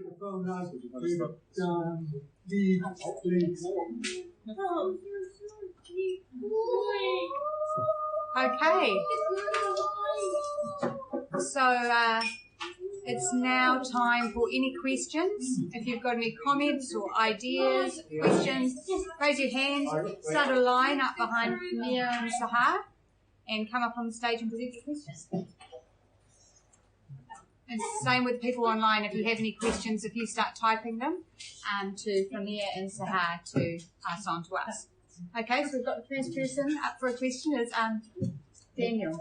the phone out with leave, please. Okay. So it's now time for any questions. If you've got any comments or ideas, questions, raise your hand. Start a line up behind Mia and Sahar and come up on the stage and present your questions. And same with people online. If you have any questions, if you start typing them to Mia and Sahar to pass on to us. Okay, so we've got the first person up for a question is Daniel.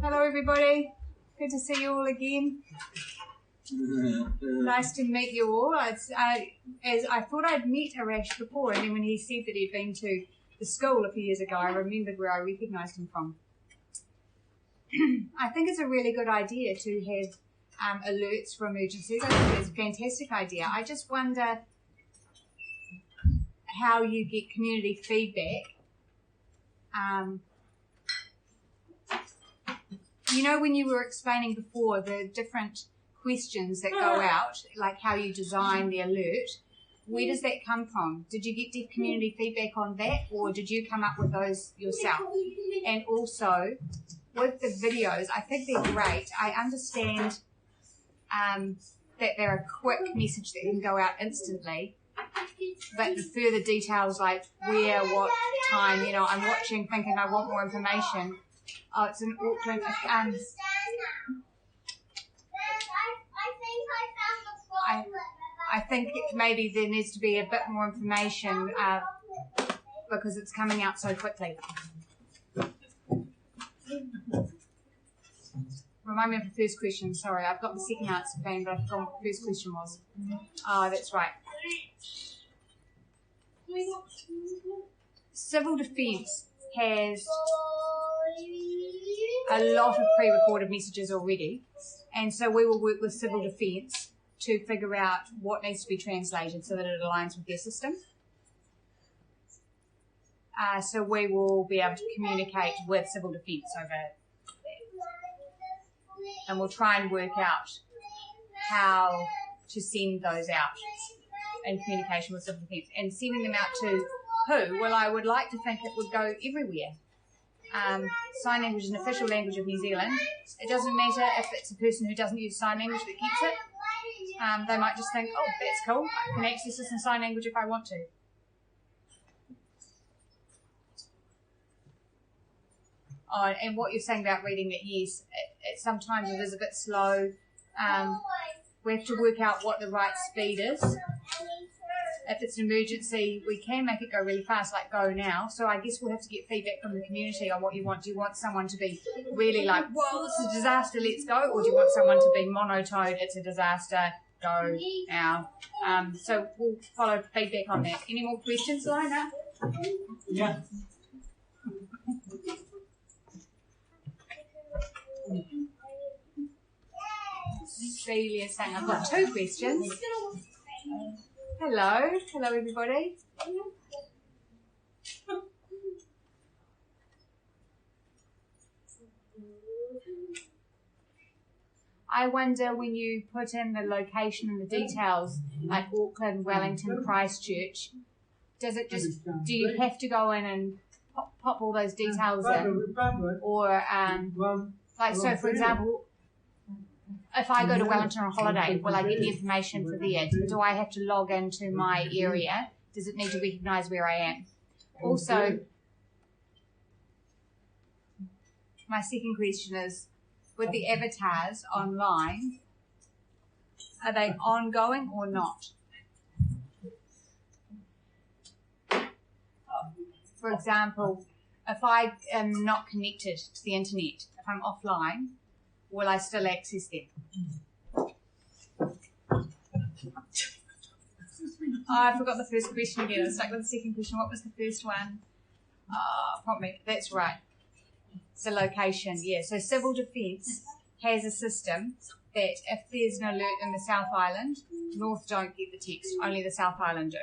Hello everybody. Good to see you all again. Nice to meet you all. As I thought I'd met Arash before, and then when he said that he'd been to the school a few years ago, I remembered where I recognised him from. I think it's a really good idea to have alerts for emergencies. I think it's a fantastic idea. I just wonder how you get community feedback. You know, when you were explaining before the different questions that go out, like how you design the alert, where does that come from? Did you get community feedback on that, or did you come up with those yourself? And also, with the videos, I think they're great. I understand that they're a quick message that can go out instantly, but the further details like where, what time, you know, I'm watching thinking I want more information. Oh, it's in Auckland. I think maybe there needs to be a bit more information because it's coming out so quickly. Remind me of the first question. Sorry, I've got the second answer plan, but I forgot what the first question was. Oh, that's right. Civil Defence has a lot of pre-recorded messages already, and so we will work with Civil Defence to figure out what needs to be translated so that it aligns with their system. So we will be able to communicate with Civil Defence over that. And we'll try and work out how to send those out in communication with Civil Defence. And sending them out to who? Well, I would like to think it would go everywhere. Sign language is an official language of New Zealand. It doesn't matter if it's a person who doesn't use sign language that gets it. They might just think, oh, that's cool. I can access this in sign language if I want to. Oh, and what you're saying about reading it, yes, sometimes it is a bit slow. We have to work out what the right speed is. If it's an emergency, we can make it go really fast, like go now. So I guess we'll have to get feedback from the community on what you want. Do you want someone to be really like, whoa, this is a disaster, let's go? Or do you want someone to be monotone, it's a disaster, go now? So we'll follow feedback on that. Any more questions, Lina? Yeah. Celia saying, I've got two questions. Hello everybody. I wonder when you put in the location and the details, like Auckland, Wellington, Christchurch, does it just, do you have to go in and pop all those details in? Or, like, so for example, if I go to Wellington on holiday, will I get the information for there? Do I have to log into my area? Does it need to recognise where I am? Also, my second question is, with the avatars online, are they ongoing or not? For example, if I am not connected to the internet, if I'm offline, will I still access them? Oh, I forgot the first question again. I was stuck with the second question. What was the first one? Probably. That's right. It's the location. Yeah. So Civil Defence has a system that if there's an alert in the South Island, North don't get the text. Only the South Island do.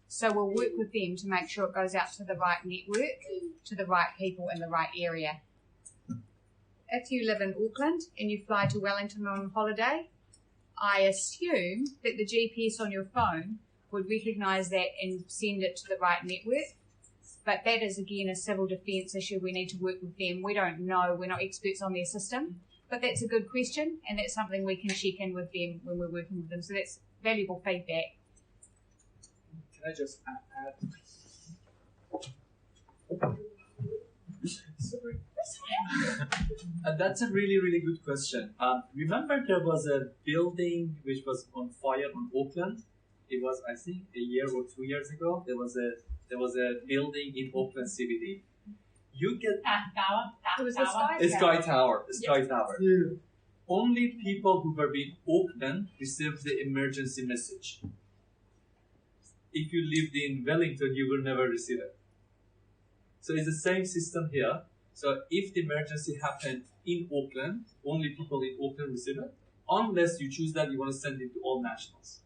So we'll work with them to make sure it goes out to the right network, to the right people in the right area. If you live in Auckland and you fly to Wellington on holiday, I assume that the GPS on your phone would recognise that and send it to the right network. But that is, again, a civil defence issue. We need to work with them. We don't know. We're not experts on their system. But that's a good question, and that's something we can check in with them when we're working with them. So that's valuable feedback. Can I just add? Sorry. That's a really, really good question. Remember there was a building which was on fire on Auckland? It was, I think, a year or 2 years ago. There was a building in Auckland CBD. You get It was the Sky Tower. The Sky Tower. Yeah. Only people who were in Auckland received the emergency message. If you lived in Wellington, you will never receive it. So it's the same system here. So if the emergency happened in Auckland, only people in Auckland receive it, unless you choose that you want to send it to all nationals.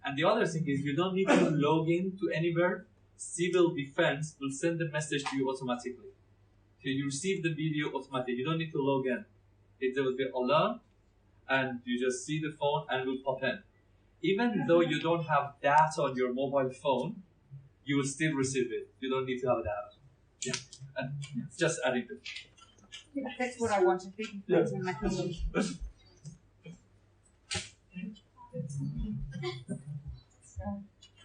And the other thing is you don't need to log in to anywhere. Civil defense will send the message to you automatically. So you receive the video automatically. You don't need to log in. There will be an alarm, and you just see the phone and it will pop in. Even though you don't have data on your mobile phone, you will still receive it. You don't need to have data. Yeah, and just adding it. Yeah, that's what I wanted. Yeah.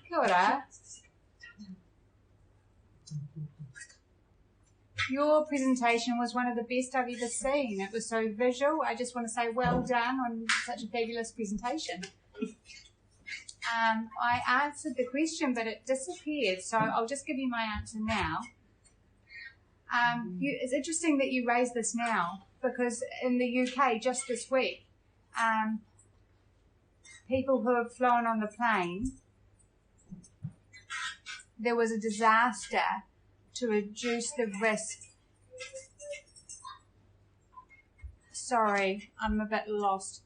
Kia ora. Your presentation was one of the best I've ever seen. It was so visual. I just want to say well done on such a fabulous presentation. I answered the question, but it disappeared, so I'll just give you my answer now. It's interesting that you raised this now, because in the UK just this week, people who have flown on the plane, there was a disaster to reduce the risk. Sorry, I'm a bit lost.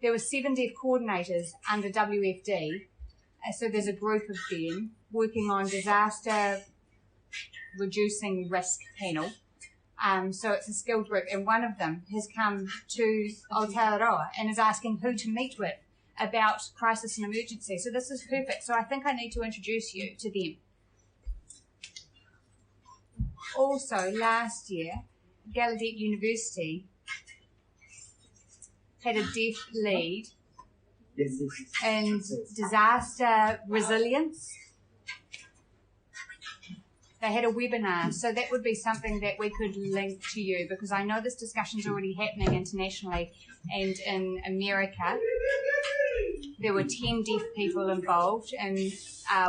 There were 7 deaf coordinators under WFD, so there's a group of them working on disaster reducing risk panel. So it's a skilled group, and one of them has come to Aotearoa and is asking who to meet with about crisis and emergency. So this is perfect. So I think I need to introduce you to them. Also, last year, Gallaudet University had a deaf lead in disaster resilience. They had a webinar, so that would be something that we could link to you, because I know this discussion is already happening internationally, and in America there were 10 deaf people involved in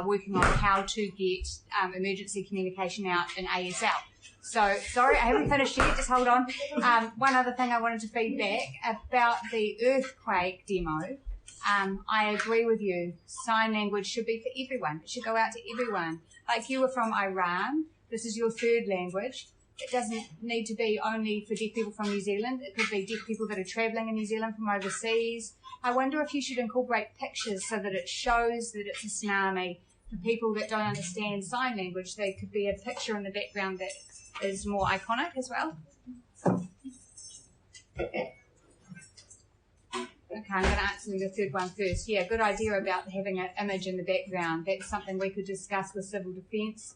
working on how to get emergency communication out in ASL. So, sorry, I haven't finished yet, just hold on. One other thing I wanted to feedback about the earthquake demo. I agree with you. Sign language should be for everyone. It should go out to everyone. Like you were from Iran, this is your 3rd language. It doesn't need to be only for deaf people from New Zealand. It could be deaf people that are travelling in New Zealand from overseas. I wonder if you should incorporate pictures so that it shows that it's a tsunami. For people that don't understand sign language, there could be a picture in the background that is more iconic as well. Okay, I'm going to answer the 3rd one first. Yeah, good idea about having an image in the background. That's something we could discuss with Civil Defence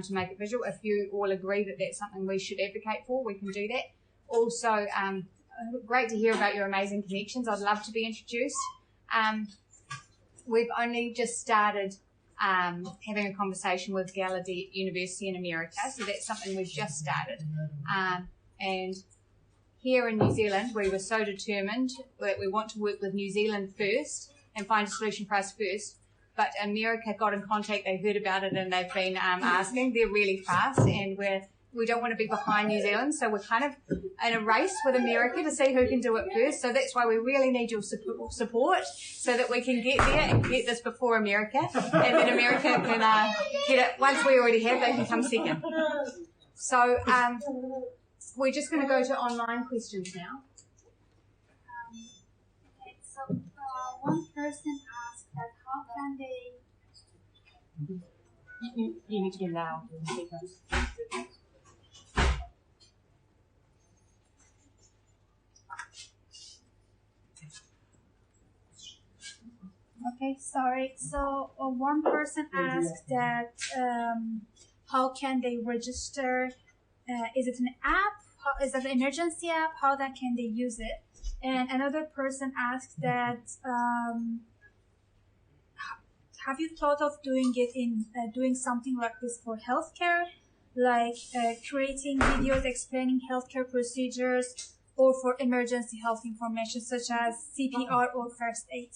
to make it visual. If you all agree that that's something we should advocate for, we can do that. Also, great to hear about your amazing connections. I'd love to be introduced. We've only just started having a conversation with Gallaudet University in America, so that's something we've just started. And here in New Zealand, we were so determined that we want to work with New Zealand first and find a solution for us first. But America got in contact, they heard about it, and they've been asking. They're really fast, and we don't want to be behind New Zealand, so we're kind of in a race with America to see who can do it first. So that's why we really need your support so that we can get there and get this before America, and then America can get it. Once we already have, they can come second. So we're just going to go to online questions now. Okay, so one person asked that how can they You need to be loud in the speaker. Okay, sorry. So one person asked that how can they register? Is it an app? Is it an emergency app? How that can they use it? And another person asked that have you thought of doing it in doing something like this for healthcare, like creating videos explaining healthcare procedures, or for emergency health information such as CPR or first aid?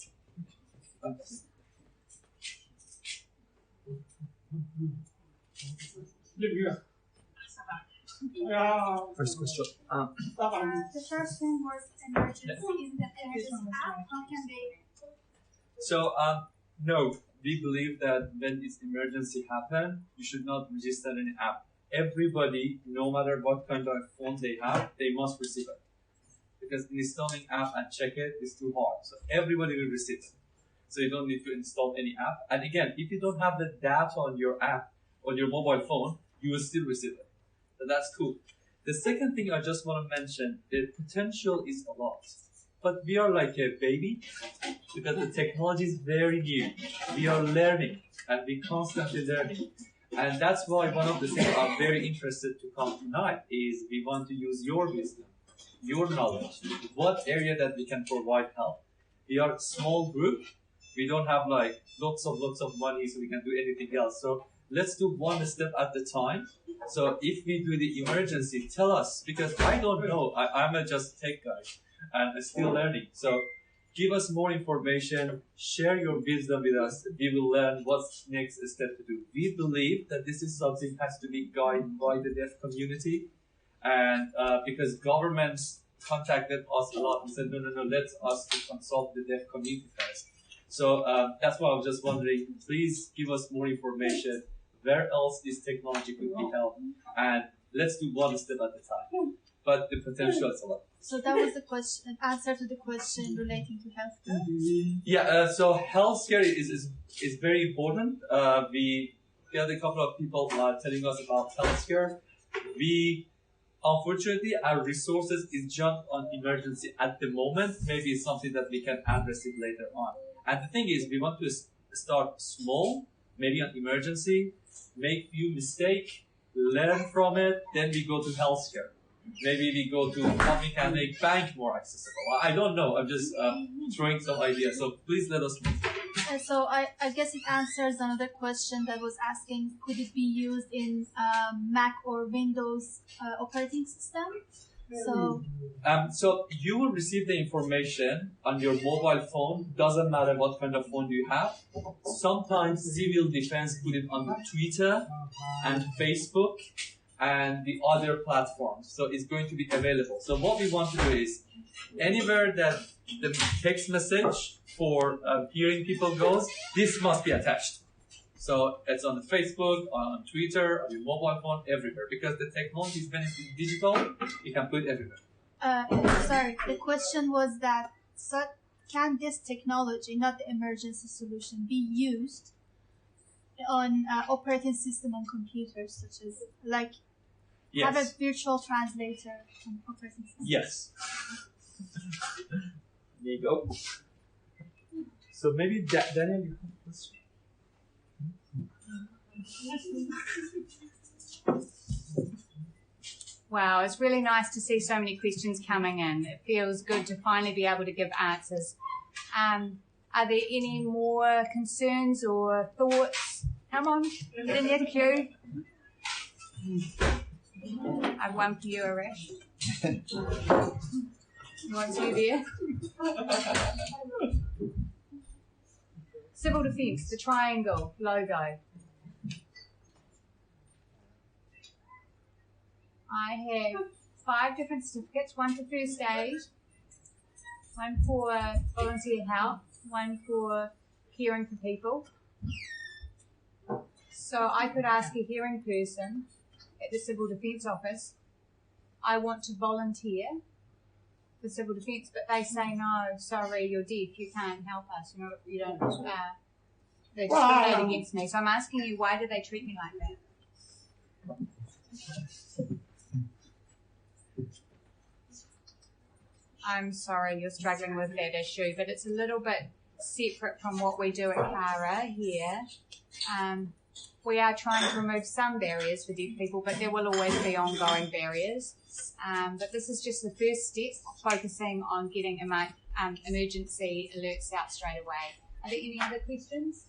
First question. The first one was emergency in the emergency app. How can they? So, no, we believe that when this emergency happen, you should not register any app. Everybody, no matter what kind of phone they have, they must receive it. Because installing app and check it is too hard. So everybody will receive it. So you don't need to install any app. And again, if you don't have the data on your app, on your mobile phone, you will still receive it. So that's cool. The second thing I just want to mention, the potential is a lot. But we are like a baby because the technology is very new. We are learning and we constantly learning. And that's why one of the things I'm very interested to come tonight is we want to use your wisdom, your knowledge, what area that we can provide help. We are a small group. We don't have like lots of money so we can do anything else. So let's do one step at a time. So if we do the emergency, tell us, because I don't know. I'm a just tech guy and I'm still learning. So give us more information, share your wisdom with us. We will learn what's next step to do. We believe that this is something that has to be guided by the deaf community. And because governments contacted us a lot and said, no, let's us to consult the deaf community first. So that's why I was just wondering, please give us more information. Where else this technology could be helped? And let's do one step at a time. But the potential is a lot. So that was the question, answer to the question relating to healthcare. Yeah, so healthcare is very important. We had a couple of people telling us about healthcare. Unfortunately, our resources is just on emergency at the moment. Maybe it's something that we can address it later on. And the thing is, we want to start small, maybe on emergency, make few mistakes, learn from it, then we go to healthcare. Maybe we go to how we can make bank more accessible. I don't know. I'm just throwing some ideas. So please let us know. So I guess it answers another question that was asking, could it be used in Mac or Windows operating system? So you will receive the information on your mobile phone. Doesn't matter what kind of phone you have. Sometimes civil defense put it on Twitter and Facebook and the other platforms. So it's going to be available. So what we want to do is anywhere that the text message for hearing people goes, this must be attached. So it's on the Facebook, on Twitter, on your mobile phone, everywhere. Because the technology is benefit digital, you can put it everywhere. Sorry, the question was that, so can this technology, not the emergency solution, be used on operating system on computers, such as like have a virtual translator on operating system? Yes. There you go. So maybe Daniel, you have a question? Wow, it's really nice to see so many questions coming in. It feels good to finally be able to give answers. Are there any more concerns or thoughts? Come on, get in your queue. I've one for you, Arash. You want to there? Civil Defence, the triangle logo. I have 5 different certificates, one for first aid, one for volunteer help, one for caring for people. So I could ask a hearing person at the Civil Defence Office, I want to volunteer for Civil Defence, but they say, no, sorry, you're deaf, you can't help us, you don't They discriminate against me. So I'm asking you, why do they treat me like that? I'm sorry you're struggling with that issue, but it's a little bit separate from what we do at Cara here. We are trying to remove some barriers for deaf people, but there will always be ongoing barriers. But this is just the first step, focusing on getting emergency alerts out straight away. Are there any other questions?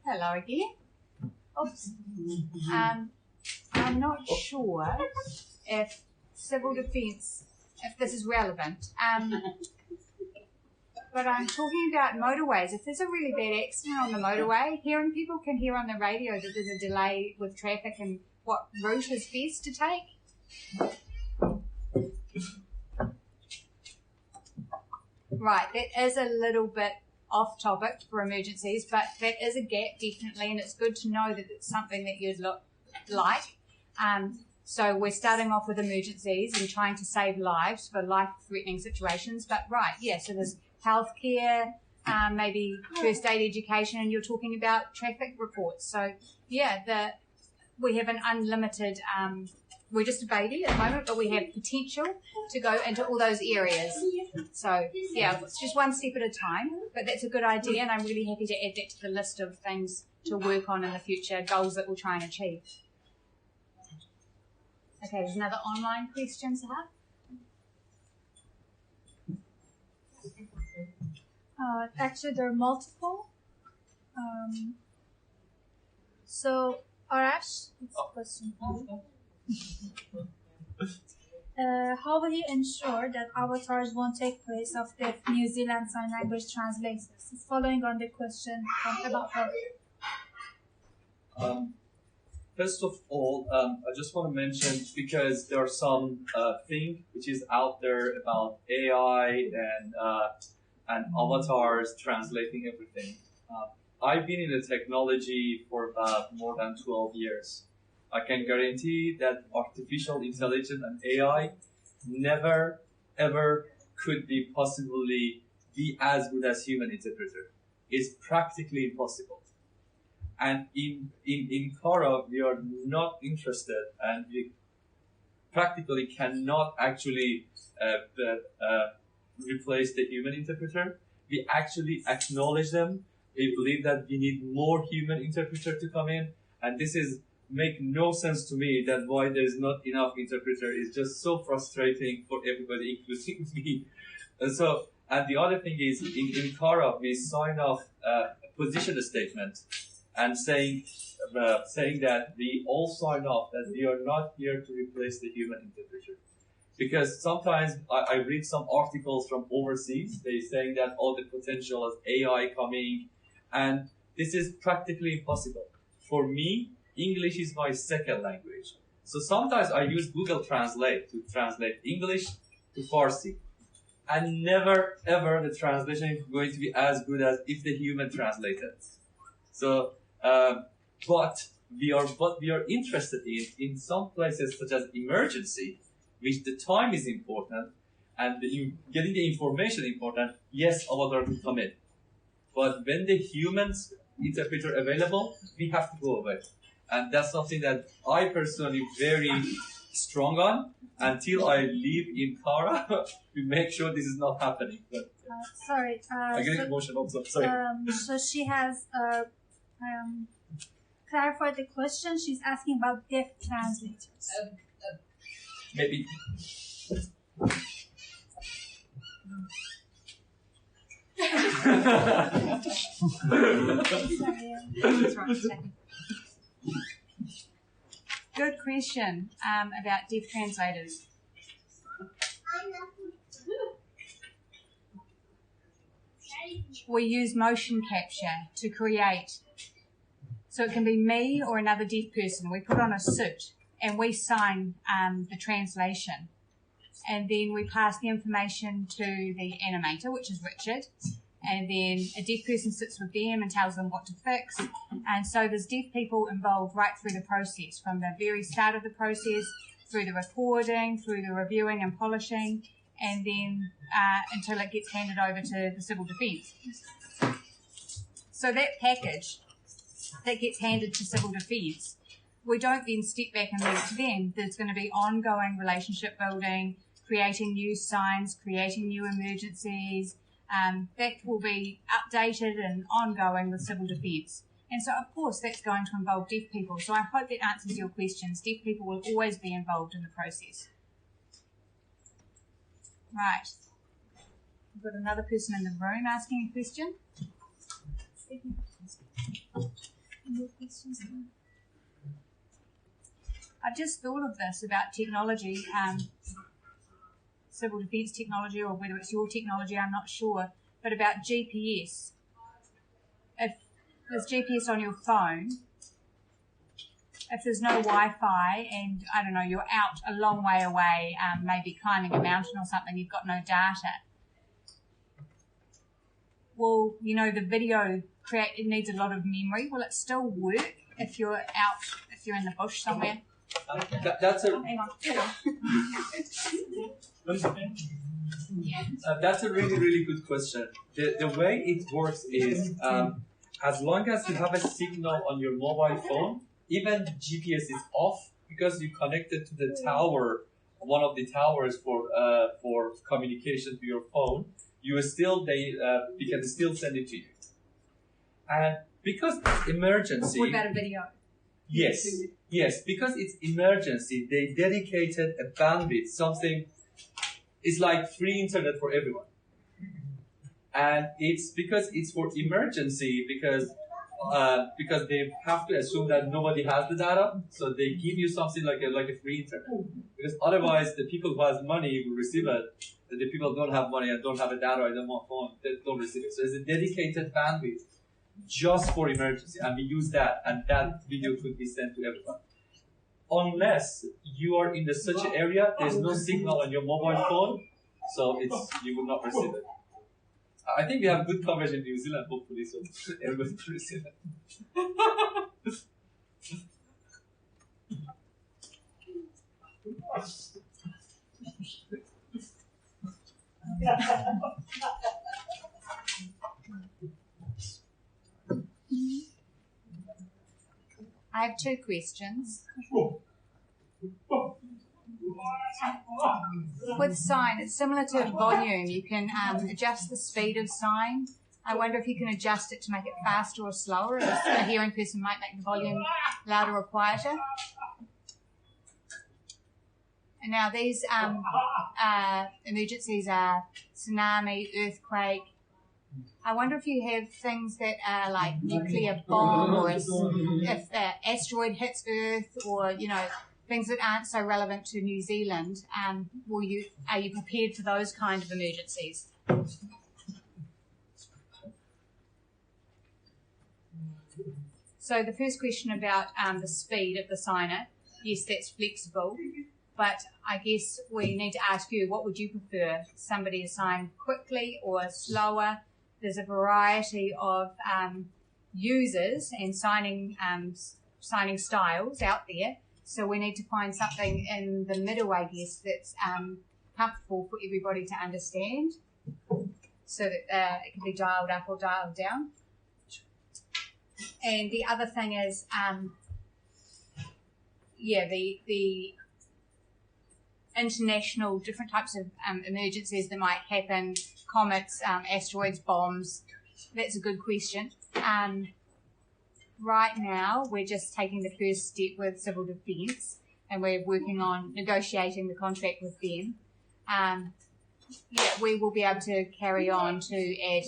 Hello again. Oops. I'm not sure if civil defence, if this is relevant, but I'm talking about motorways. If there's a really bad accident on the motorway, people can hear on the radio that there's a delay with traffic and what route is best to take. Right, that is a little bit off topic for emergencies, but that is a gap definitely, and it's good to know that it's something that you'd look like. So we're starting off with emergencies and trying to save lives for life-threatening situations. But right, yeah, so there's healthcare, maybe first aid education, and you're talking about traffic reports. So yeah, we have an unlimited. We're just a baby at the moment, but we have potential to go into all those areas. So yeah, it's just one step at a time, but that's a good idea, and I'm really happy to add that to the list of things to work on in the future, goals that we'll try and achieve. Okay, there's another online question, Sahar. Actually, there are multiple. So, Arash, it's a question for you. How will you ensure that avatars won't take place of the New Zealand Sign Language translators? It's following on the question about her. First of all, I just want to mention, because there are some thing which is out there about AI and avatars translating everything. I've been in the technology for about more than 12 years. I can guarantee that artificial intelligence and AI never, ever could be possibly be as good as human interpreter. It's practically impossible. And in Cara, we are not interested, and we practically cannot actually replace the human interpreter. We actually acknowledge them. We believe that we need more human interpreter to come in, and this is make no sense to me that why there is not enough interpreter is just so frustrating for everybody, including me. And the other thing is, in Cara, we sign off a position statement and saying that we all sign off that we are not here to replace the human interpreter. Because sometimes I read some articles from overseas, they saying that all the potential of AI coming, and this is practically impossible. For me, English is my second language. So sometimes I use Google Translate to translate English to Farsi. And never ever the translation is going to be as good as if the human translated. So, but we are interested in some places such as emergency, which the time is important and getting the information important. Yes, avatar will come in. But when the humans interpreter available, we have to go away. And that's something that I personally very strong on. Until I live in Cara, we make sure this is not happening. But, sorry. I get emotional also. Sorry. So she has clarified the question. She's asking about deaf translators. Maybe. Good question about deaf translators. We use motion capture to create, so it can be me or another deaf person. We put on a suit and we sign the translation, and then we pass the information to the animator, which is Richard, and then a deaf person sits with them and tells them what to fix. And so there's deaf people involved right through the process, from the very start of the process through the recording, through the reviewing and polishing, and then until it gets handed over to the civil defence. So that package that gets handed to civil defence, we don't then step back and leave it to them. There's going to be ongoing relationship building, creating new signs, creating new emergencies. That will be updated and ongoing with civil defence. And so, of course, that's going to involve deaf people. So I hope that answers your questions. Deaf people will always be involved in the process. Right. We've got another person in the room asking a question. I've just thought of this about technology, civil defence technology, or whether it's your technology, I'm not sure, but about GPS. If there's GPS on your phone, if there's no Wi-Fi and, I don't know, you're out a long way away, maybe climbing a mountain or something, you've got no data. Well, you know, the video it needs a lot of memory. Will it still work if you're out, if you're in the bush somewhere? That's a Hang on. that's a really, really good question. The way it works is, as long as you have a signal on your mobile phone, even GPS is off because you connected to the tower, one of the towers for communication to your phone. We can still send it to you. And because it's emergency. What about a video? Yes, because it's emergency, they dedicated a bandwidth, something, it's like free internet for everyone. And it's because it's for emergency, because they have to assume that nobody has the data, so they give you something like a free internet. Because otherwise, the people who has money will receive it. The people who don't have money and don't have a data or don't want phone, they don't receive it. So it's a dedicated bandwidth just for emergency, and we use that, and that video could be sent to everyone. Unless you are in such an area, there's no signal on your mobile phone, so you will not receive it. I think we have good coverage in New Zealand, hopefully, so everybody will receive it. I have two questions. With sign, it's similar to volume. You can adjust the speed of sign. I wonder if you can adjust it to make it faster or slower. A hearing person might make the volume louder or quieter. And now these emergencies are tsunami, earthquake. I wonder if you have things that are like nuclear bomb, or if an asteroid hits Earth, or things that aren't so relevant to New Zealand. Are you prepared for those kind of emergencies? So the first question about the speed of the signer, yes, that's flexible, but I guess we need to ask you, what would you prefer? Somebody to sign quickly or slower? There's a variety of users and signing styles out there, so we need to find something in the middle, I guess, that's comfortable for everybody to understand, so that it can be dialed up or dialed down. And the other thing is, the international different types of emergencies that might happen, comets, asteroids, bombs. That's a good question. Right now, we're just taking the first step with civil defence, and we're working on negotiating the contract with them. We will be able to carry on to add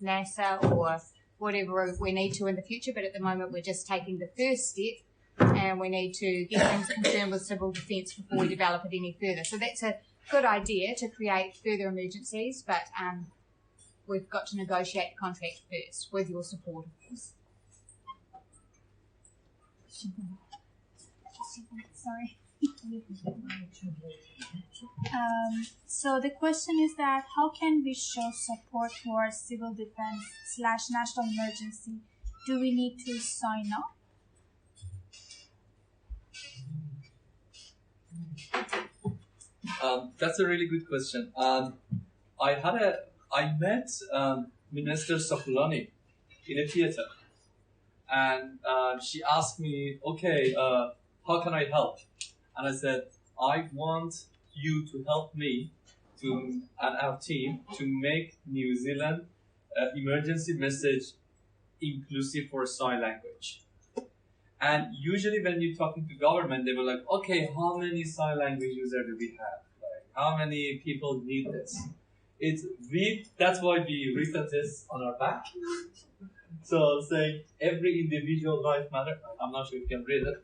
NASA or whatever we need to in the future, but at the moment we're just taking the first step, and we need to get things confirmed with civil defence before we develop it any further. So that's a good idea to create further emergencies, but we've got to negotiate the contract first with your support, of course. Sorry. So the question is that how can we show support for civil defense / national emergency? Do we need to sign up? That's a really good question. I met Minister Sokolani in a theater, and she asked me, okay, how can I help? And I said, I want you to help me and our team to make New Zealand emergency message inclusive for sign language. And usually when you're talking to government, they were like, okay, how many sign language users do we have? Like, how many people need this? That's why we written this on our back. So saying every individual life matters. I'm not sure if you can read it.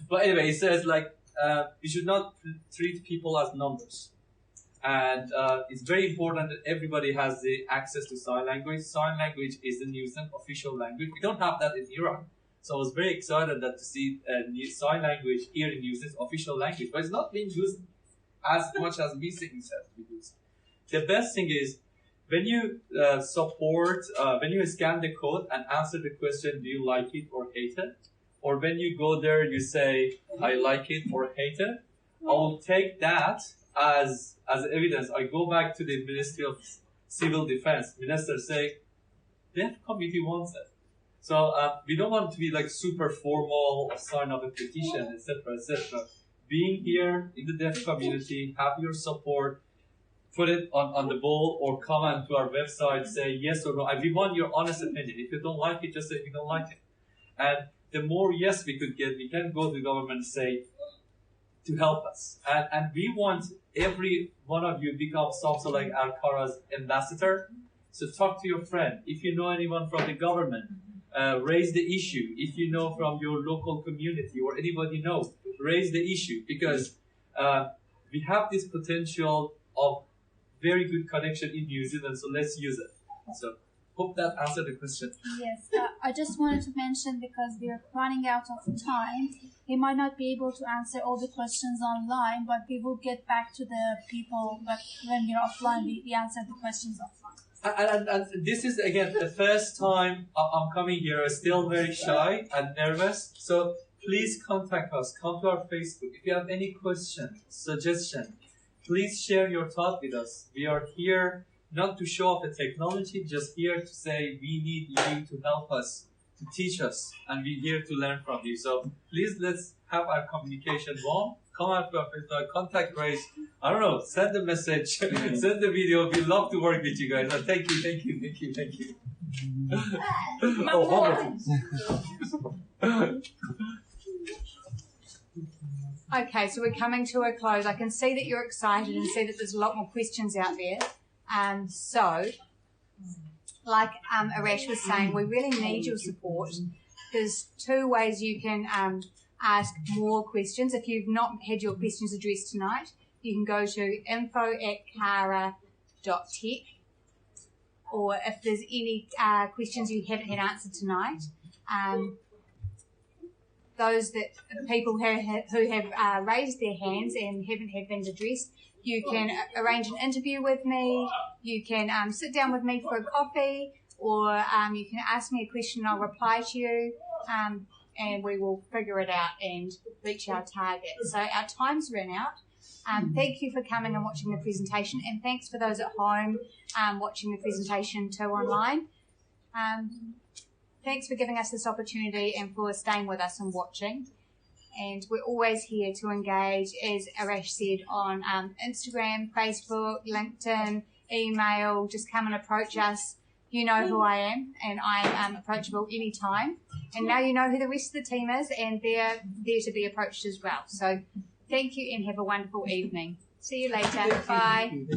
But anyway, it says like, we should not treat people as numbers. And it's very important that everybody has the access to sign language. Sign language is the New Zealand official language. We don't have that in Iran. So I was very excited to see sign language here in New Zealand's official language. But it's not being used as much as we think it's used. The best thing is, when you when you scan the code and answer the question, do you like it or hate it? Or when you go there, you say, I like it or hate it. I will take that as evidence. I go back to the Ministry of Civil Defense. Minister say, the committee wants it. So we don't want to be like super formal or sign up a petition, etc., etc. Being here in the deaf community, have your support, put it on the bowl or comment to our website, say yes or no. And we want your honest opinion. If you don't like it, just say you don't like it. And the more yes we could get, we can go to the government and say, to help us. And we want every one of you become something like our Cara's ambassador. So talk to your friend. If you know anyone from the government, raise the issue. If you know from your local community or anybody knows, raise the issue, because we have this potential of very good connection in New Zealand, so let's use it. So hope that answered the question. Yes, I just wanted to mention, because we are running out of time, we might not be able to answer all the questions online, but we will get back to the people. But when we're offline, we answer the questions offline. And this is, again, the first time I'm coming here. I'm still very shy and nervous. So please contact us. Come to our Facebook. If you have any questions, suggestions, please share your thought with us. We are here not to show off the technology, just here to say we need you to help us, to teach us, and we're here to learn from you. So please, let's have our communication warm. Come out to our Facebook, contact Grace. I don't know, send a message, send the video. We love to work with you guys. And thank you. Oh, one more. Okay, so we're coming to a close. I can see that you're excited and see that there's a lot more questions out there. So, like Arash was saying, we really need your support. There's two ways you can ask more questions. If you've not had your questions addressed tonight, you can go to info@cara.tech. Or if there's any questions you haven't had answered tonight, those people who have raised their hands and haven't had things addressed, you can arrange an interview with me. You can sit down with me for a coffee, or you can ask me a question and I'll reply to you, and we will figure it out and reach our target. So our time's run out. Thank you for coming and watching the presentation, and thanks for those at home watching the presentation too online. Thanks for giving us this opportunity and for staying with us and watching. And we're always here to engage, as Arash said, on Instagram, Facebook, LinkedIn, email. Just come and approach us. You know who I am, and I'm approachable anytime. And now you know who the rest of the team is, and they're there to be approached as well. So thank you and have a wonderful evening. See you later. Bye.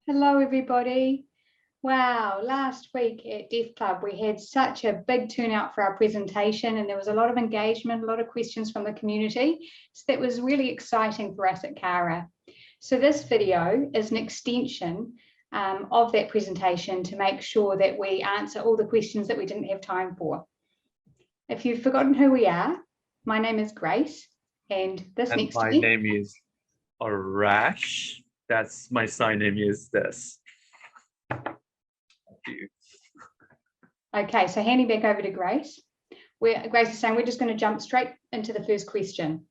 Hello everybody. Wow, last week at Deaf Club we had such a big turnout for our presentation, and there was a lot of engagement, a lot of questions from the community. So that was really exciting for us at Cara. So this video is an extension of that presentation to make sure that we answer all the questions that we didn't have time for. If you've forgotten who we are, my name is Grace, and this and next my to me, name is Arash. That's my sign name is this. Thank you. Okay, so handing back over to Grace. Grace is saying we're just going to jump straight into the first question.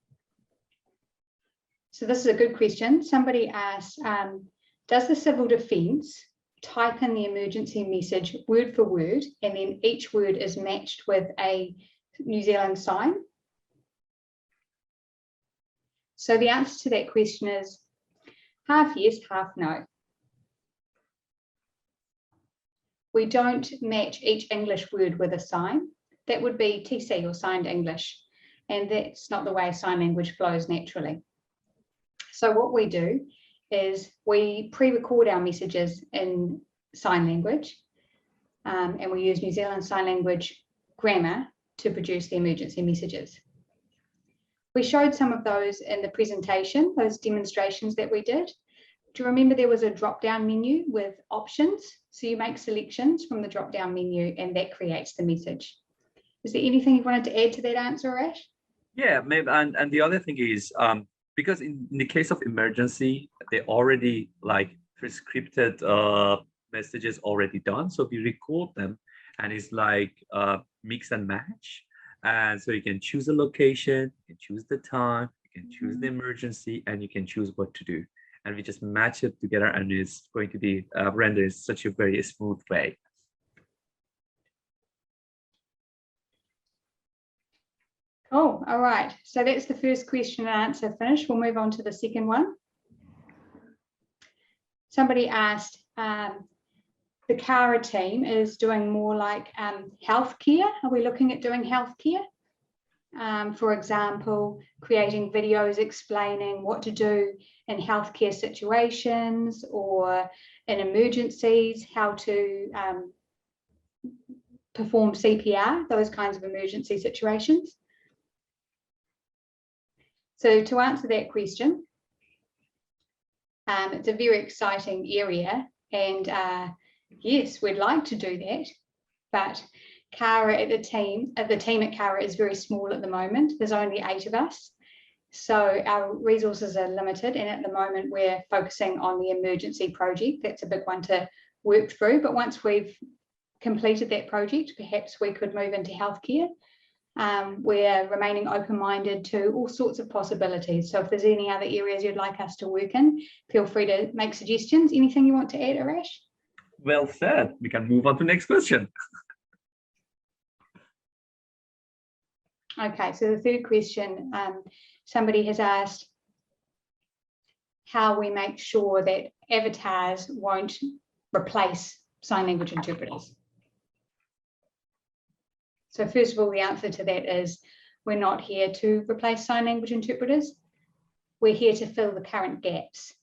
So this is a good question. Somebody asked, does the civil defence type in the emergency message word for word, and then each word is matched with a New Zealand sign? So the answer to that question is half yes, half no. We don't match each English word with a sign. That would be TC, or signed English, and that's not the way sign language flows naturally. So what we do is we pre-record our messages in sign language, and we use New Zealand Sign Language grammar to produce the emergency messages. We showed some of those in the presentation, those demonstrations that we did. Do you remember there was a drop-down menu with options? So you make selections from the drop-down menu and that creates the message. Is there anything you wanted to add to that answer, Ash? Yeah, maybe. And the other thing is, because in the case of emergency, they already like prescripted messages already done. So we record them and it's like mix and match. And so you can choose a location, you can choose the time, you can choose the emergency, and you can choose what to do. And we just match it together and it's going to be rendered in such a very smooth way. Oh, all right. So that's the first question and answer finished. We'll move on to the second one. Somebody asked, the Cara team is doing more like healthcare. Are we looking at doing healthcare? For example, creating videos explaining what to do in healthcare situations or in emergencies, how to perform CPR, those kinds of emergency situations. So to answer that question, it's a very exciting area, and yes, we'd like to do that, but Cara the team at Cara is very small at the moment. There's only 8 of us, so our resources are limited, and at the moment we're focusing on the emergency project. That's a big one to work through, but once we've completed that project, perhaps we could move into healthcare. We're remaining open-minded to all sorts of possibilities. So if there's any other areas you'd like us to work in, feel free to make suggestions. Anything you want to add, Arash? Well said. We can move on to the next question. Okay, so the third question, somebody has asked how we make sure that avatars won't replace sign language interpreters. So first of all, the answer to that is we're not here to replace sign language interpreters. We're here to fill the current gaps.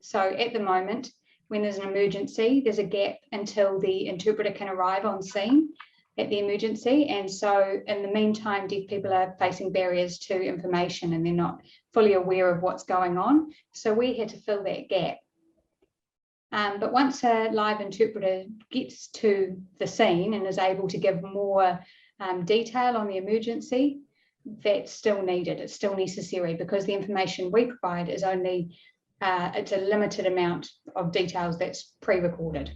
So at the moment, when there's an emergency, there's a gap until the interpreter can arrive on scene at the emergency. And so in the meantime, deaf people are facing barriers to information and they're not fully aware of what's going on. So we're here to fill that gap. But once a live interpreter gets to the scene and is able to give more detail on the emergency, that's still needed. It's still necessary because the information we provide is only, it's a limited amount of details that's pre-recorded.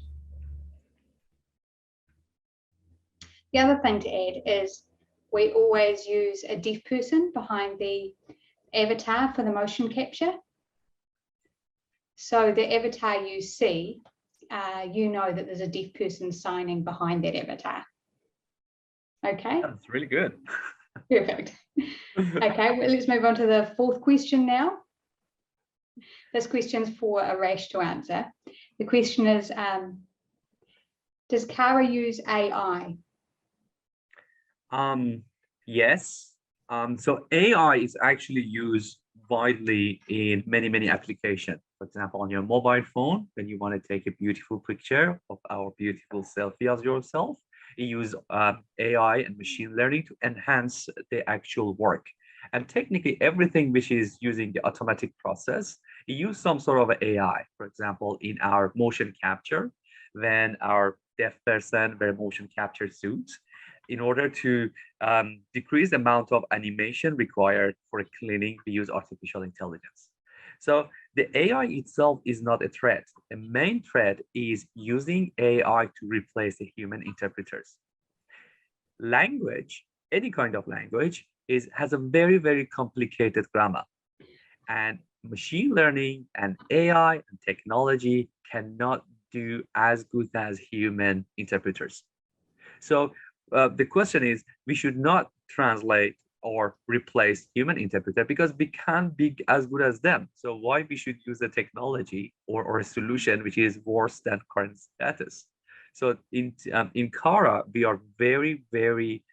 The other thing to add is we always use a deaf person behind the avatar for the motion capture. So the avatar you see, you know that there's a deaf person signing behind that avatar. Okay. That's really good. Perfect. Okay, well, let's move on to the fourth question now. This question's for Arash to answer. The question is, does Cara use AI? Yes. So AI is actually used widely in many applications. For example, on your mobile phone, when you want to take a beautiful picture of our beautiful selfie of yourself, you use AI and machine learning to enhance the actual work. And technically, everything which is using the automatic process, you use some sort of AI. For example, in our motion capture, when our deaf person wear motion capture suits, in order to decrease the amount of animation required for cleaning, we use artificial intelligence. So the AI itself is not a threat. The main threat is using AI to replace the human interpreters. Language, any kind of language has a very, very complicated grammar. And machine learning and AI and technology cannot do as good as human interpreters. So the question is, we should not translate or replace human interpreter because we can't be as good as them. So why we should use a technology or a solution which is worse than current status? So in Cara, we are very, very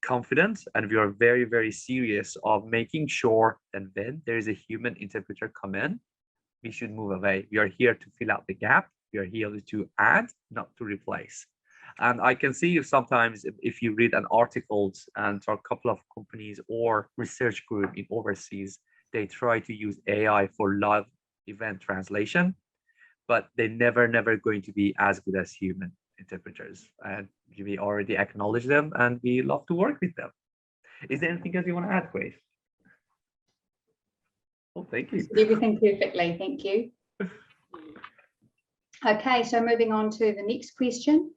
confident, and we are very, very serious of making sure that when there is a human interpreter come in, we should move away. We are here to fill out the gap. We are here to add, not to replace. And I can see sometimes if you read an article and a couple of companies or research group in overseas, they try to use AI for live event translation, but they're never going to be as good as human interpreters. And we already acknowledge them and we love to work with them. Is there anything else you want to add, Grace? Oh, thank you. Everything perfectly, thank you. Okay, so moving on to the next question,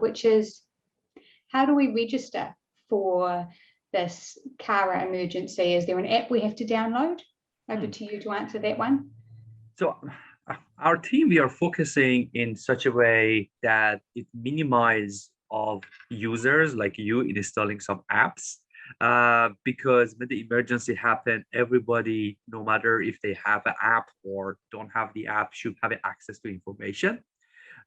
which is, how do we register for this Cara emergency? Is there an app we have to download? Over to you to answer that one. So our team, we are focusing in such a way that it minimizes of users like you installing some apps, because when the emergency happens, everybody, no matter if they have an app or don't have the app, should have access to information.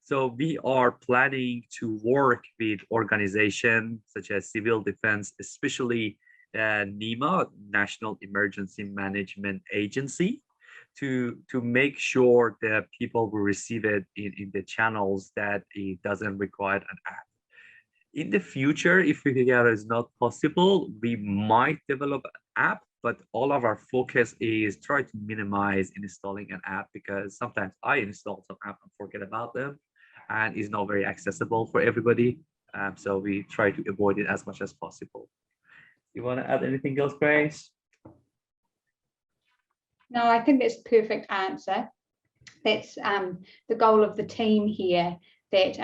So we are planning to work with organizations such as Civil Defense, especially NEMA, National Emergency Management Agency, to make sure that people will receive it in the channels that it doesn't require an app. In the future, if we figure is not possible, we might develop an app, but all of our focus is try to minimize installing an app, because sometimes I install some app and forget about them, and is not very accessible for everybody. So we try to avoid it as much as possible. You want to add anything else, Grace? No, I think that's a perfect answer. That's the goal of the team here, that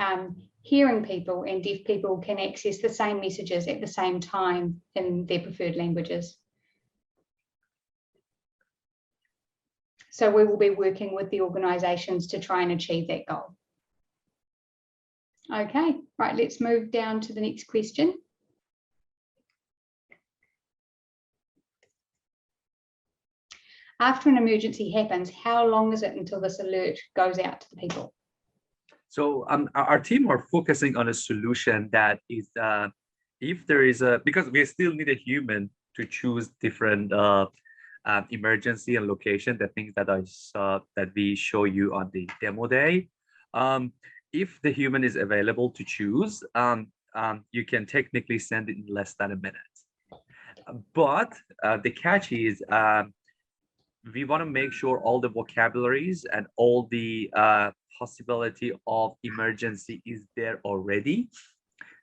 hearing people and deaf people can access the same messages at the same time in their preferred languages. So we will be working with the organisations to try and achieve that goal. Okay, right, let's move down to the next question. After an emergency happens, how long is it until this alert goes out to the people? So our team are focusing on a solution that is, if there is because we still need a human to choose different emergency and location, the things that I saw that we show you on the demo day. If the human is available to choose, you can technically send it in less than a minute. But the catch is, we want to make sure all the vocabularies and all the possibility of emergency is there already.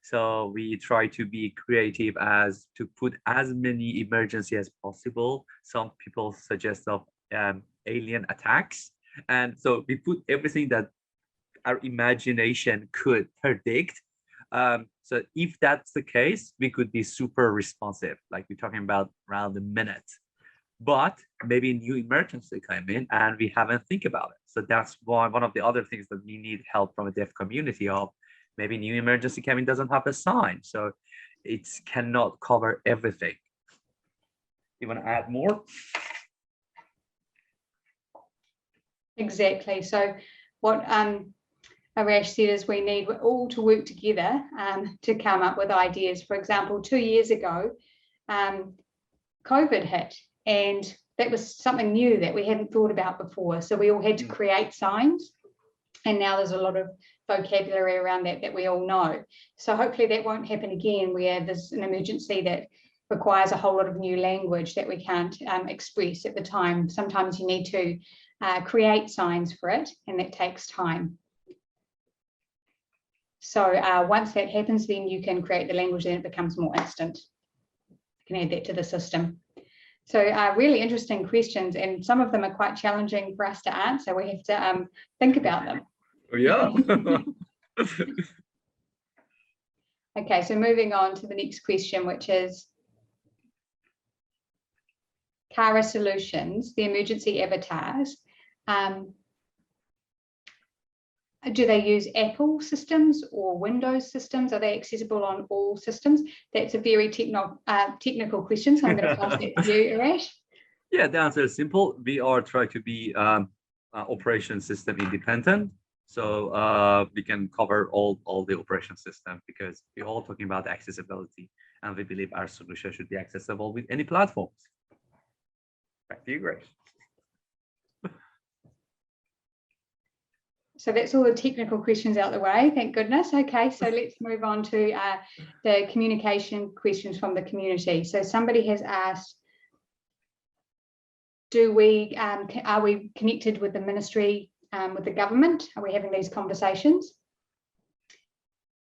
So we try to be creative as to put as many emergency as possible. Some people suggest of alien attacks. And so we put everything that our imagination could predict. So if that's the case, we could be super responsive, like we're talking about around a minute. But maybe a new emergency came in and we haven't think about it. So that's why one of the other things that we need help from a deaf community of, maybe new emergency came in doesn't have a sign. So it cannot cover everything. You want to add more? Exactly. So what Arash said is we need all to work together to come up with ideas. For example, 2 years ago, COVID hit, and that was something new that we hadn't thought about before. So we all had to create signs, and now there's a lot of vocabulary around that we all know. So hopefully that won't happen again, where there's an emergency that requires a whole lot of new language that we can't express at the time. Sometimes you need to create signs for it, and that takes time. So once that happens, then you can create the language and it becomes more instant. You can add that to the system. So really interesting questions, and some of them are quite challenging for us to answer. We have to think about them. Yeah. Okay, so moving on to the next question, which is Cara Solutions, the emergency avatars. Do they use Apple systems or Windows systems? Are they accessible on all systems? That's a very technical question, so I'm going to pass that to you, Arash. Yeah, the answer is simple. We are trying to be operation system independent. So we can cover all the operation system because we're all talking about accessibility, and we believe our solution should be accessible with any platforms. Back to you, Grace. So that's all the technical questions out the way, thank goodness. Okay, so let's move on to the communication questions from the community. So somebody has asked, are we connected with the ministry, with the government? Are we having these conversations?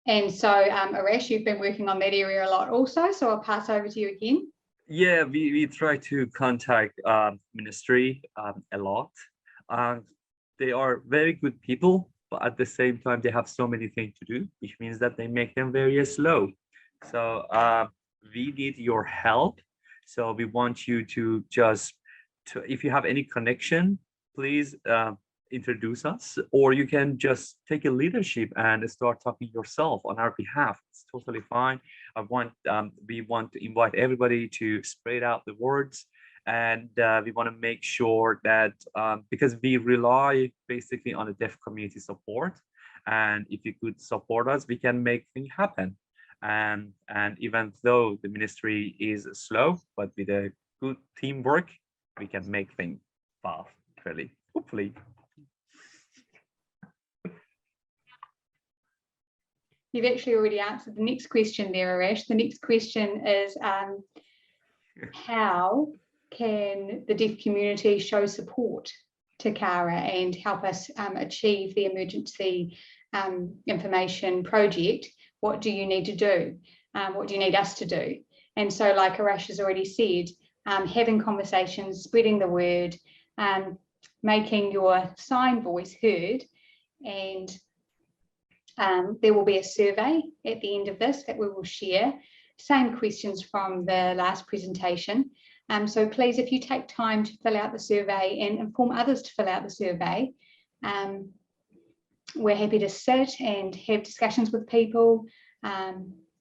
And so Arash, you've been working on that area a lot also, so I'll pass over to you again. Yeah, we try to contact ministry a lot. They are very good people, but at the same time, they have so many things to do, which means that they make them very slow. So we need your help. So we want you to if you have any connection, please introduce us, or you can just take a leadership and start talking yourself on our behalf. It's totally fine. We want to invite everybody to spread out the words. And we want to make sure that because we rely basically on the deaf community support, and if you could support us, we can make things happen. And even though the ministry is slow, but with a good teamwork, we can make things fast, really, hopefully. You've actually already answered the next question there, Arash. The next question is how can the deaf community show support to Cara and help us achieve the emergency information project? What do you need to do? What do you need us to do? And so, like Arash has already said, having conversations, spreading the word, making your sign voice heard, and there will be a survey at the end of this that we will share. Same questions from the last presentation. So please, if you take time to fill out the survey and inform others to fill out the survey, we're happy to sit and have discussions with people.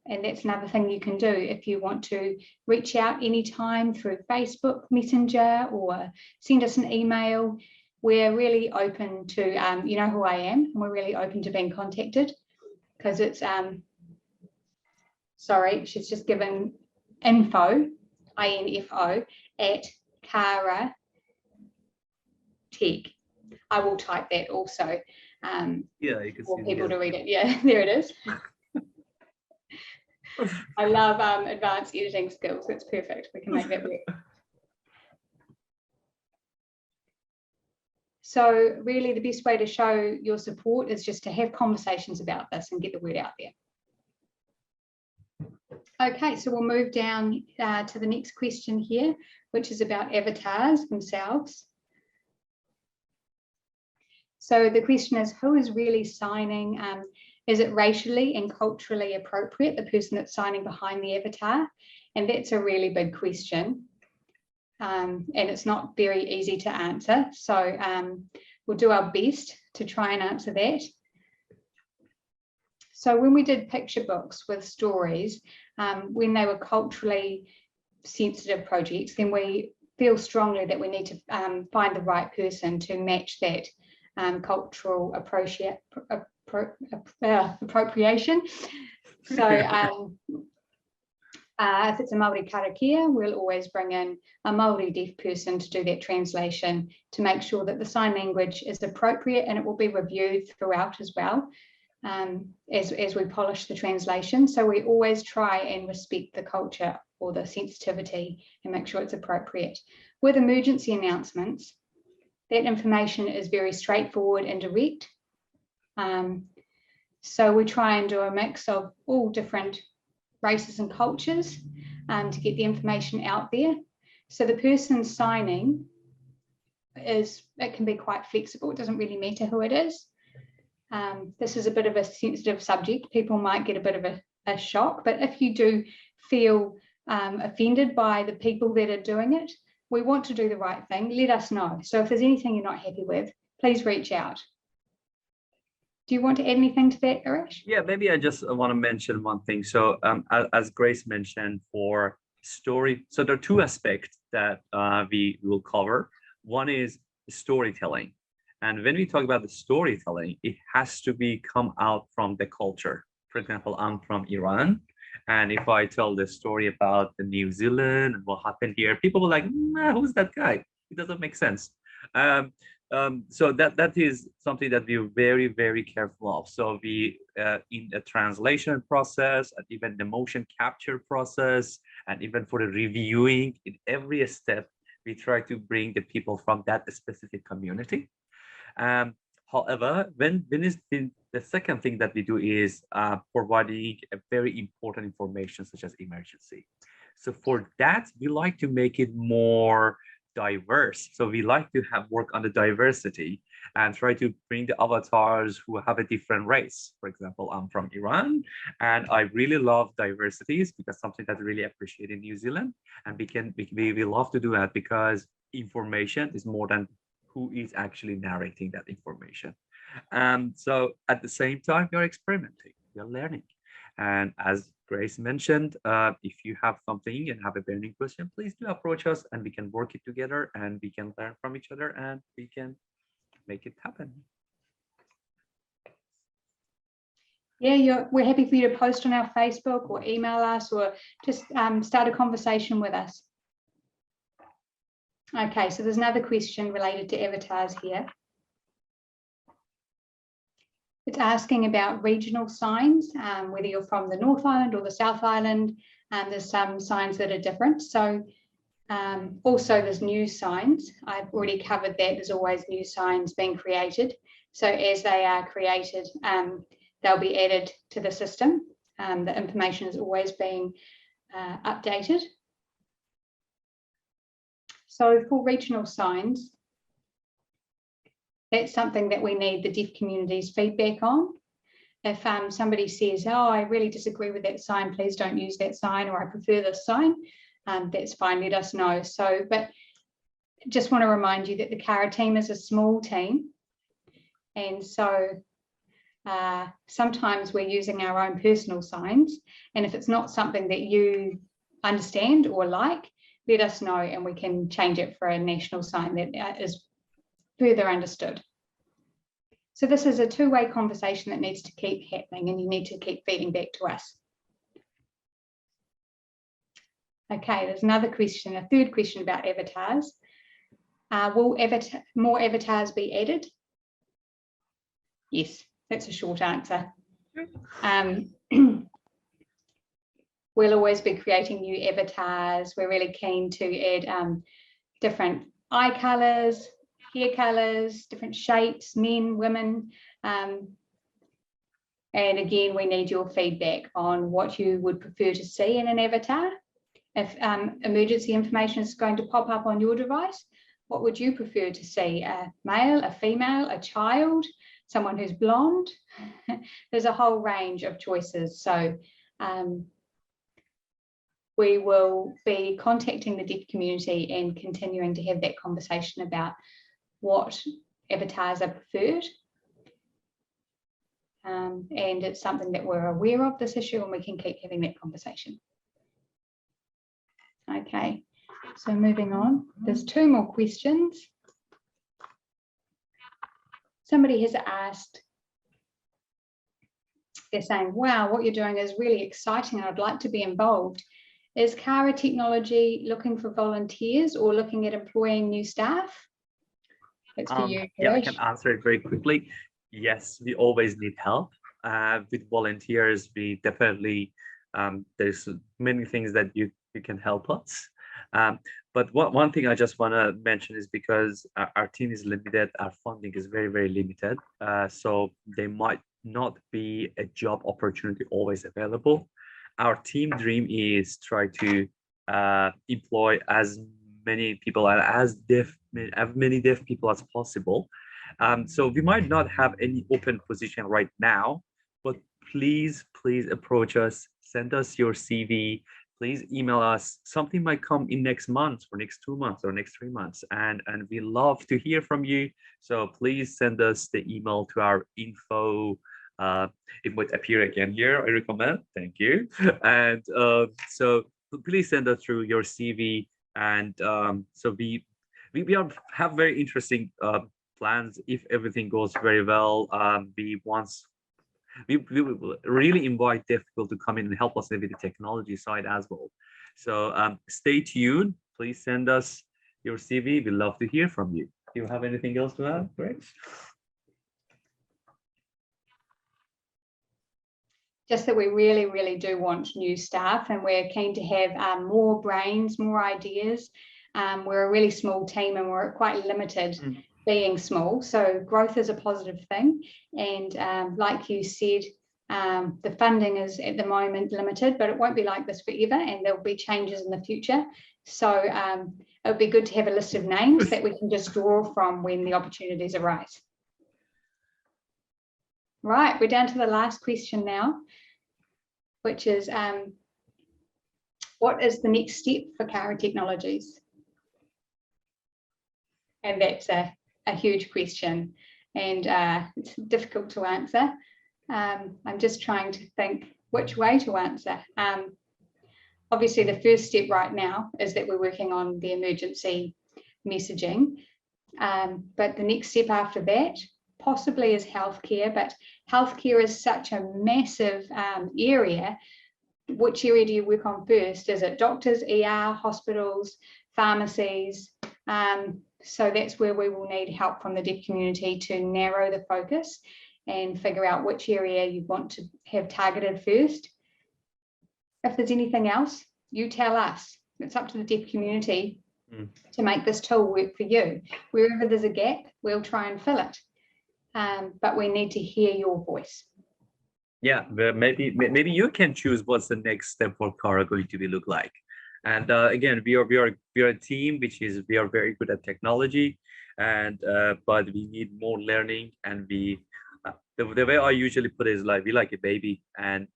And that's another thing you can do if you want to reach out anytime through Facebook Messenger or send us an email. We're really open to, you know who I am, and we're really open to being contacted because it's, sorry, she's just given info, INFO, at Cara Tech. I will type that also. Yeah, you can for see people to read it. Yeah, there it is. I love advanced editing skills. That's perfect. We can make that work. So really the best way to show your support is just to have conversations about this and get the word out there. Okay, so we'll move down to the next question here, which is about avatars themselves. So the question is, who is really signing? Is it racially and culturally appropriate, the person that's signing behind the avatar? And that's a really big question. And it's not very easy to answer. So we'll do our best to try and answer that. So when we did picture books with stories, when they were culturally sensitive projects, then we feel strongly that we need to find the right person to match that cultural appropriation. So if it's a Māori karakia, we'll always bring in a Māori deaf person to do that translation to make sure that the sign language is appropriate, and it will be reviewed throughout as well as we polish the translation. So we always try and respect the culture or the sensitivity and make sure it's appropriate. With emergency announcements, that information is very straightforward and direct. So we try and do a mix of all different races and cultures to get the information out there. So the person signing it can be quite flexible. It doesn't really matter who it is. This is a bit of a sensitive subject. People might get a bit of a a shock. But if you do feel offended by the people that are doing it, we want to do the right thing. Let us know. So if there's anything you're not happy with, please reach out. Do you want to add anything to that, Arash? Yeah, maybe I just want to mention one thing. So as Grace mentioned, for story, so there are two aspects that we will cover. One is storytelling. And when we talk about the storytelling, it has to be come out from the culture. For example, I'm from Iran. And if I tell the story about the New Zealand and what happened here, people will like, nah, who's that guy? It doesn't make sense. So that is something that we're very, very careful of. So we, in the translation process, and even the motion capture process, and even for the reviewing, in every step, we try to bring the people from that specific community. However, the second thing that we do is providing a very important information such as emergency. So for that, we like to make it more diverse. So we like to work on the diversity and try to bring the avatars who have a different race. For example, I'm from Iran and I really love diversities because something that I really appreciate in New Zealand. And we love to do that because information is more than who is actually narrating that information. So at the same time, you're experimenting, you're learning. And as Grace mentioned, if you have something and have a burning question, please do approach us and we can work it together and we can learn from each other and we can make it happen. Yeah, we're happy for you to post on our Facebook or email us or just start a conversation with us. Okay, so there's another question related to avatars here. It's asking about regional signs, whether you're from the North Island or the South Island, and there's some signs that are different. So also there's new signs. I've already covered that. There's always new signs being created. So as they are created, they'll be added to the system. The information is always being updated. So for regional signs, that's something that we need the deaf community's feedback on. If somebody says, oh, I really disagree with that sign, please don't use that sign, or I prefer this sign, that's fine, let us know. So, but just want to remind you that the Cara team is a small team. And so sometimes we're using our own personal signs. And if it's not something that you understand or like, let us know and we can change it for a national sign that is further understood. So this is a two-way conversation that needs to keep happening and you need to keep feeding back to us. Okay, there's another question, a third question about avatars. Will more avatars be added? Yes, that's a short answer. We'll always be creating new avatars. We're really keen to add different eye colours, hair colours, different shapes, men, women. And again, we need your feedback on what you would prefer to see in an avatar. If emergency information is going to pop up on your device, what would you prefer to see? A male, a female, a child, someone who's blonde? There's a whole range of choices. So we will be contacting the deaf community and continuing to have that conversation about what avatars are preferred. And it's something that we're aware of, this issue, and we can keep having that conversation. Okay, so moving on, there's two more questions. Somebody has asked, they're saying, wow, what you're doing is really exciting and I'd like to be involved. Is Cara Technology looking for volunteers or looking at employing new staff? That's for you, yeah, I can answer it very quickly. Yes, we always need help. With volunteers, we definitely, there's many things that you can help us. But one thing I just want to mention is because our team is limited, our funding is very, very limited. So there might not be a job opportunity always available. Our team dream is try to employ as many people and as many deaf people as possible. So we might not have any open position right now, but please approach us, send us your CV, please email us. Something might come in next month or next 2 months or next 3 months, and we love to hear from you. So please send us the email to our info. It might appear again here, I recommend. Thank you. And so please send us through your CV. And so we have very interesting plans. If everything goes very well, we will really invite deaf people to come in and help us with the technology side as well. So stay tuned. Please send us your CV. We'd love to hear from you. Do you have anything else to add, Greg? Just that we really, really do want new staff, and we're keen to have more brains, more ideas. We're a really small team and we're quite limited being small. So growth is a positive thing. And like you said, the funding is at the moment limited, but it won't be like this forever, and there'll be changes in the future. So it would be good to have a list of names that we can just draw from when the opportunities arise. Right, we're down to the last question now, which is what is the next step for Cara Technologies? And that's a huge question, and it's difficult to answer. I'm just trying to think which way to answer. Obviously, the first step right now is that we're working on the emergency messaging, but the next step after that possibly is healthcare, but healthcare is such a massive area. Which area do you work on first? Is it doctors, ER, hospitals, pharmacies? So that's where we will need help from the deaf community to narrow the focus and figure out which area you want to have targeted first. If there's anything else, you tell us. It's up to the deaf community to make this tool work for you. Wherever there's a gap, we'll try and fill it. But we need to hear your voice. Yeah, maybe you can choose what's the next step for Cara going to be look like. And again, we are a team which is we are very good at technology, and but we need more learning. And we the way I usually put it is like we like a baby, and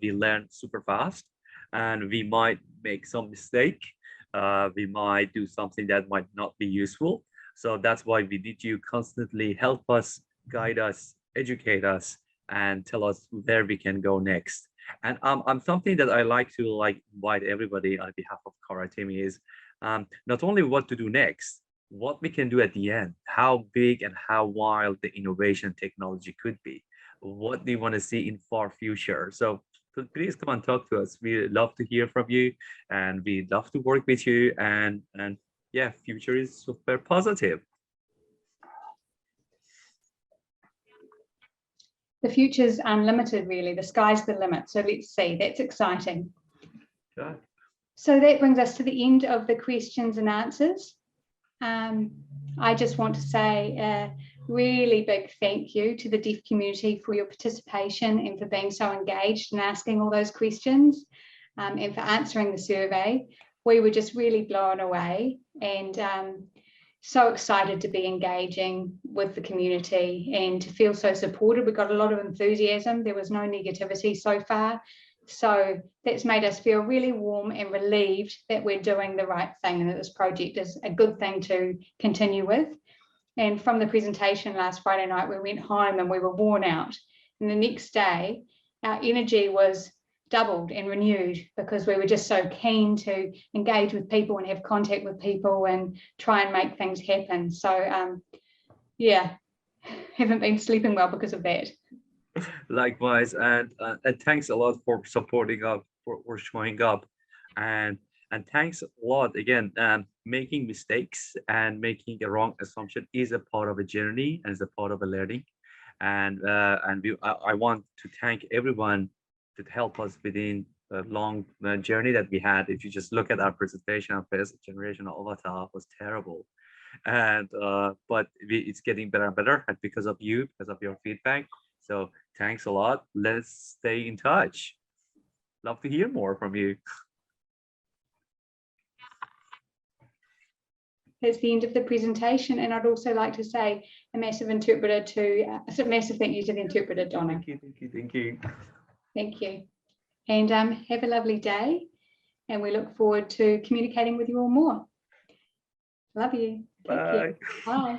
we learn super fast, and we might make some mistake. We might do something that might not be useful. So that's why we need you constantly help us, guide us, educate us, and tell us where we can go next. And something that I like to invite everybody on behalf of Cara team is not only what to do next, what we can do at the end, how big and how wild the innovation technology could be. What do you want to see in far future? So please come and talk to us. We love to hear from you, and we love to work with you. And yeah, future is super positive. The future's unlimited, really. The sky's the limit. So let's see. That's exciting. Sure. So that brings us to the end of the questions and answers. I just want to say a really big thank you to the deaf community for your participation and for being so engaged and asking all those questions, and for answering the survey. We were just really blown away, and so excited to be engaging with the community and to feel so supported. We got a lot of enthusiasm. There was no negativity so far. So that's made us feel really warm and relieved that we're doing the right thing and that this project is a good thing to continue with. And from the presentation last Friday night, we went home and we were worn out. And the next day, our energy was doubled and renewed because we were just so keen to engage with people and have contact with people and try and make things happen. So yeah, haven't been sleeping well because of that. Likewise, and thanks a lot for supporting up, for showing up, and thanks a lot again. Making mistakes and making a wrong assumption is a part of a journey and is a part of a learning. And I want to thank everyone to help us within the long journey that we had. If you just look at our presentation, our first generation of avatar was terrible, and but it's getting better and better because of you, because of your feedback. So thanks a lot. Let's stay in touch. Love to hear more from you. That's the end of the presentation, and I'd also like to say a massive thank you to the interpreter, Donna. Thank you. Thank you. And have a lovely day. And we look forward to communicating with you all more. Love you. Take care. Bye. Bye.